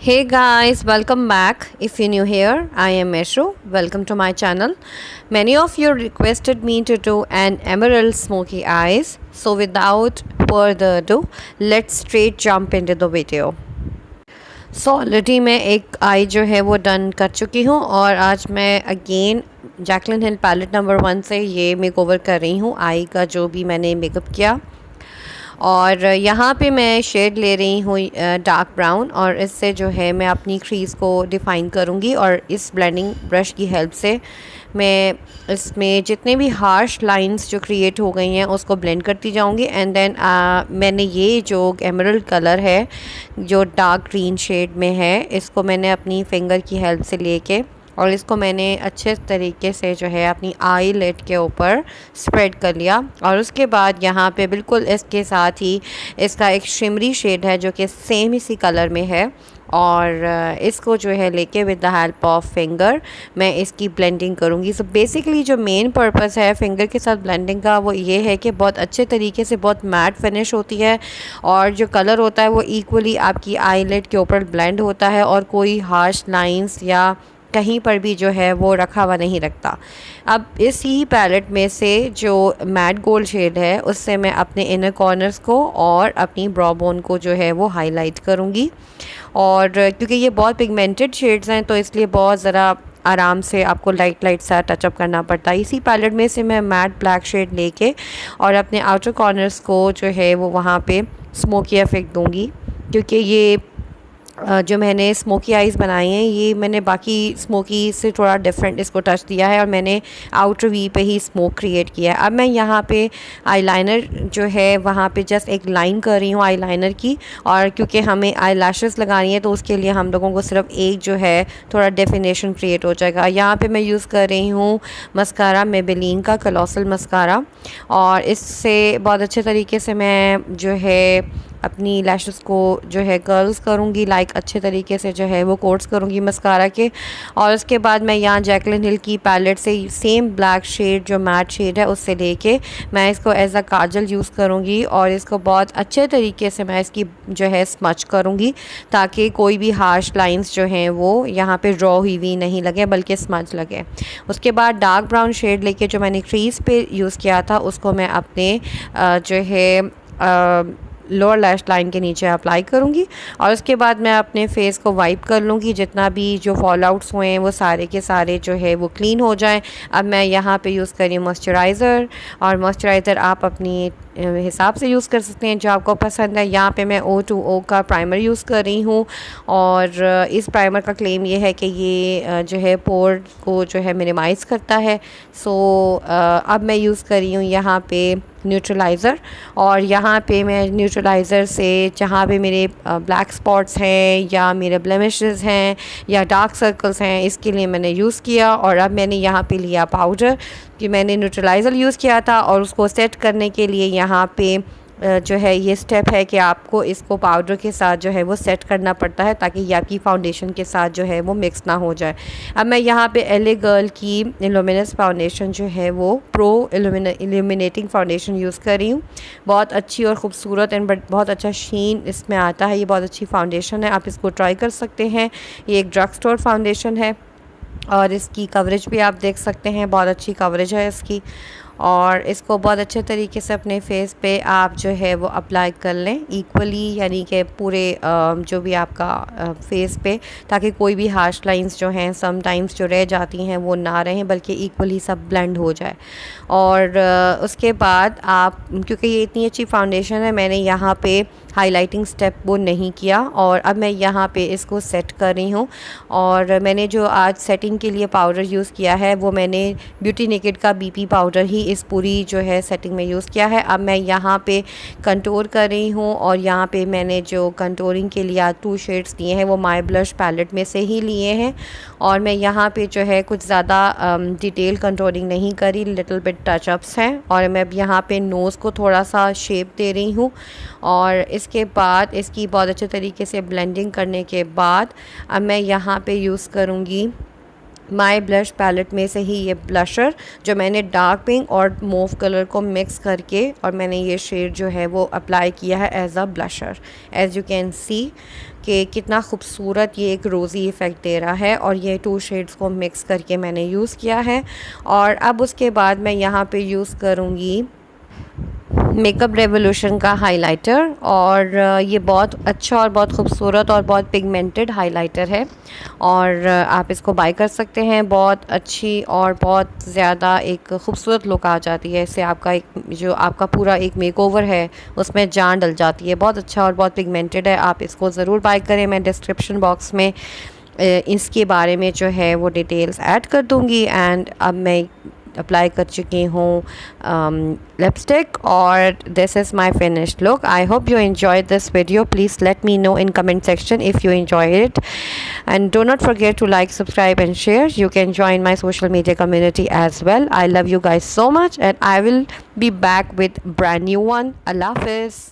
Hey guys, welcome back. If you're new here, I am Mehshoo. Welcome to my channel. Many of you requested me to do an emerald smoky eyes. So without further ado, let's straight jump into the video. So already मैं एक आई जो है वो done कर चुकी हूँ और आज मैं again Jaclyn Hill palette number 1 से ये मेकओवर कर रही हूँ आई का जो भी मैंने मेकअप किया। और यहाँ पे मैं शेड ले रही हूँ डार्क ब्राउन और इससे जो है मैं अपनी क्रीज़ को डिफ़ाइन करूँगी और इस ब्लेंडिंग ब्रश की हेल्प से मैं इसमें जितने भी हार्श लाइंस जो क्रिएट हो गई हैं उसको ब्लेंड करती जाऊँगी। एंड देन मैंने ये जो एमरल्ड कलर है जो डार्क ग्रीन शेड में है इसको मैंने अपनी फिंगर की हेल्प से लेके और इसको मैंने अच्छे तरीके से जो है अपनी आई लिड के ऊपर स्प्रेड कर लिया। और उसके बाद यहाँ पे बिल्कुल इसके साथ ही इसका एक शिमरी शेड है जो कि सेम इसी कलर में है और इसको जो है लेके with the help of finger मैं इसकी ब्लेंडिंग करूँगी। सो बेसिकली जो मेन पर्पस है फिंगर के साथ ब्लेंडिंग का वो ये है कि बहुत अच्छे तरीके से बहुत मैट फिनिश होती है और जो कलर होता है वो इक्वली आपकी आई लिड के ऊपर ब्लेंड होता है और कोई हार्श लाइंस या कहीं पर भी जो है वो रखा हुआ नहीं रखता। अब इसी पैलेट में से जो मैट गोल्ड शेड है उससे मैं अपने इनर कॉर्नर्स को और अपनी ब्रो बोन को जो है वो हाईलाइट करूँगी। और क्योंकि ये बहुत पिगमेंटेड शेड्स हैं तो इसलिए बहुत ज़रा आराम से आपको लाइट सा टचअप करना पड़ता है। इसी पैलेट में से मैं मैट ब्लैक शेड लेके और अपने आउटर कॉर्नर्स को जो है वो वहाँ पे स्मोकी इफेक्ट दूँगी। क्योंकि ये जो मैंने स्मोकी आइज़ बनाई हैं ये मैंने बाकी स्मोकी से थोड़ा डिफरेंट इसको टच दिया है और मैंने आउटर वी पे ही स्मोक क्रिएट किया है। अब मैं यहाँ पे आईलाइनर जो है वहाँ पे जस्ट एक लाइन कर रही हूँ आईलाइनर की। और क्योंकि हमें आईलैशेस लगानी है तो उसके लिए हम लोगों को सिर्फ एक जो है थोड़ा डेफिनेशन क्रिएट हो जाएगा। यहाँ पे मैं यूज़ कर रही हूँ मस्कारा मेबेलिन का कॉलोसल मस्कारा और इससे बहुत अच्छे तरीके से मैं जो है अपनी लैशेस को जो है कर्ल्स करूँगी लाइक अच्छे तरीके से जो है वो कोट्स करूँगी मस्कारा के। और उसके बाद मैं यहाँ जैकलिन हिल की पैलेट से सेम ब्लैक शेड जो मैट शेड है उससे लेके मैं इसको एज अ काजल यूज़ करूँगी और इसको बहुत अच्छे तरीके से मैं इसकी जो है स्मच करूँगी ताकि कोई भी हार्श लाइंस जो हैं वो यहाँ पे ड्रॉ हुई नहीं लगे बल्कि स्मच लगे। उसके बाद डार्क ब्राउन शेड लेके जो मैंने क्रीज़ पे यूज़ किया था उसको मैं अपने जो है लोअर लैश लाइन के नीचे अप्लाई करूँगी। और उसके बाद मैं अपने फेस को वाइप कर लूँगी जितना भी जो फॉल आउट्स हुए हैं वो सारे के सारे जो है वो क्लीन हो जाएं। अब मैं यहाँ पे यूज़ कर रही हूँ मॉइस्चराइज़र और मॉइस्चराइज़र आप अपनी हिसाब से यूज़ कर सकते हैं जो आपको पसंद है। यहाँ पे मैं O2O का प्राइमर यूज़ कर रही हूँ और इस प्राइमर का क्लेम ये है कि ये जो है पोर को जो है मिनिमाइज़ करता है। सो अब मैं यूज़ कर रही हूँ यहाँ पे न्यूट्रलाइज़र और यहाँ पे मैं न्यूट्रलाइज़र से जहाँ पे मेरे ब्लैक स्पॉट्स हैं या मेरे ब्लेमिशेस हैं या डार्क सर्कल्स हैं इसके लिए मैंने यूज़ किया। और अब मैंने यहाँ पे लिया पाउडर कि मैंने न्यूट्रलाइज़र यूज़ किया था और उसको सेट करने के लिए यहाँ पे जो है ये स्टेप है कि आपको इसको पाउडर के साथ जो है वो सेट करना पड़ता है ताकि ये आपकी फाउंडेशन के साथ जो है वो मिक्स ना हो जाए। अब मैं यहाँ पे LA गर्ल की इल्यूमिनेस फाउंडेशन जो है वो प्रो इल्यूमिनेटिंग फाउंडेशन यूज़ कर रही हूँ। बहुत अच्छी और ख़ूबसूरत एंड बहुत अच्छा शीन इसमें आता है। ये बहुत अच्छी फाउंडेशन है, आप इसको ट्राई कर सकते हैं। ये एक ड्रग स्टोर फाउंडेशन है और इसकी कवरेज भी आप देख सकते हैं, बहुत अच्छी कवरेज है इसकी। और इसको बहुत अच्छे तरीके से अपने फेस पे आप जो है वो अप्लाई कर लें इक्वली, यानी कि पूरे जो भी आपका फेस पे, ताकि कोई भी हार्श लाइंस जो हैं समटाइम्स जो रह जाती हैं वो ना रहें बल्कि इक्वली सब ब्लेंड हो जाए। और उसके बाद आप, क्योंकि ये इतनी अच्छी फाउंडेशन है, मैंने यहाँ पे हाइलाइटिंग स्टेप वो नहीं किया और अब मैं यहाँ पे इसको सेट कर रही हूँ। और मैंने जो आज सेटिंग के लिए पाउडर यूज़ किया है वो मैंने ब्यूटी नेकेड का BP पाउडर ही इस पूरी जो है सेटिंग में यूज़ किया है। अब मैं यहाँ पे कंटूर कर रही हूँ और यहाँ पे मैंने जो कंटूरिंग के लिए 2 शेड्स लिए हैं वो माय ब्लश पैलेट में से ही लिए हैं। और मैं यहाँ पे जो है कुछ ज़्यादा डिटेल कंटूरिंग नहीं करी, लिटिल बिट टचअप्स हैं। और मैं अब यहाँ पे नोज़ को थोड़ा सा शेप दे रही हूँ और इसके बाद इसकी बहुत अच्छे तरीके से ब्लेंडिंग करने के बाद अब मैं यहाँ पे यूज़ करूँगी माय ब्लश पैलेट में से ही ये ब्लशर जो मैंने डार्क पिंक और मूव कलर को मिक्स करके और मैंने ये शेड जो है वो अप्लाई किया है as a blusher. As you can see कि कितना खूबसूरत ये एक रोज़ी इफ़ेक्ट दे रहा है, और ये 2 शेड्स को मिक्स करके मैंने यूज़ किया है। और अब उसके बाद मैं यहाँ पे यूज़ करूँगी मेकअप रेवोल्यूशन का हाइलाइटर, और ये बहुत अच्छा और बहुत खूबसूरत और बहुत पिगमेंटेड हाइलाइटर है, और आप इसको बाय कर सकते हैं। बहुत अच्छी और बहुत ज़्यादा एक खूबसूरत लुक आ जाती है इससे। आपका एक जो आपका पूरा एक मेकओवर है उसमें जान डल जाती है। बहुत अच्छा और बहुत पिगमेंटेड है, आप इसको ज़रूर बाय करें। मैं डिस्क्रिप्शन बॉक्स में इसके बारे में जो है वो डिटेल्स ऐड कर दूँगी। एंड अब मैं अप्लाई कर चुकी हूँ लिपस्टिक, और this is my finished look. I hope you enjoy this video. Please let me know in comment section if you enjoyed it, and do not forget to like, subscribe and share. You can join my social media community as well. I love you guys so much, and I will be back with brand new one. Allah Hafiz.